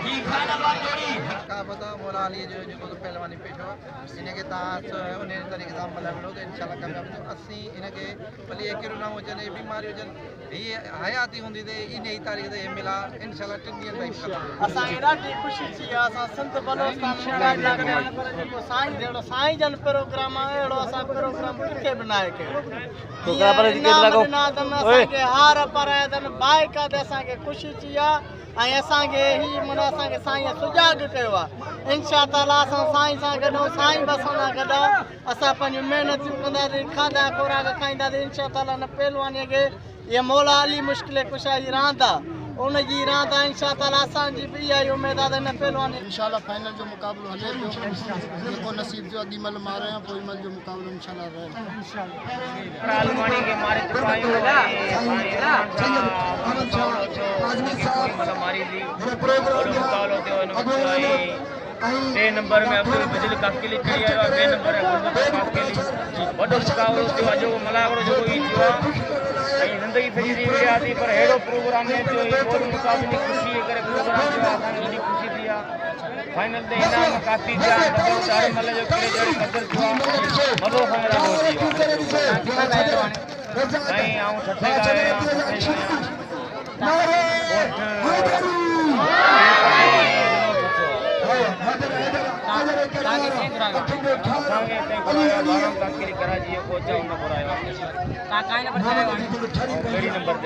का पता मौला अली जो जो पहलवानी पेश हो इनके तास उन तरीके से मतलब तो इंशाल्लाह कामयाब तो असि इनके भले एक ना हो जने बीमारी हो जन ये हयाती होंदी ते इन ही तारीख ते मिला इंशाल्लाह टिंडियन भाई असा एडा खुशी थी असा संत बलोचस्तान मुराद लागने पर जो साईं जेड़ो साईं जन प्रोग्राम एड़ो असा प्रोग्राम किथे बनाए के तो का पर जिके लगो ओए के हार पर दन बाइक दे असा के खुशी थी आई असा के ही मन असा के साईं सुजाग कयो इंशाअल्लाह ताला असा साईं सा गडो साईं बसना गडा असा पंज मेहनत कंदा खादा खोराक खाइंदा इंशाअल्लाह ताला न पहलवानी के ये मौला अली मुश्किल कुशा जी रांदा उन जी रांदा इंशाअल्लाह ताला असा जी भी आई उम्मीद है न पहलवानी इंशाअल्लाह फाइनल जो मुकाबलो हले जो को नसीब जो अगी मल मारे हैं कोई मल जो मुकाबलो इंशाअल्लाह रहे इंशाअल्लाह पहलवानी के मारे चुकायो मारी दी मुकाबलो ते टे नंबर में अब्दुल बिजल काफिली करी आयो बे नंबर है गुलबत काफिली वडो मुकाबलो ते जो मलागड़ो जो ई जो जिंदगी फेरी दी आती पर हेडो प्रोग्राम में जो बहुत मुकाबले खुशी करे प्रोग्राम जो आसानी खुशी दिया फाइनल दे इनाम काफी दिया डबल दारे मले जो करे जड़ी कदर जो मदो खाना होती नहीं आऊं छठे गाए कराची कोचा उन पर आयो का काय नंबर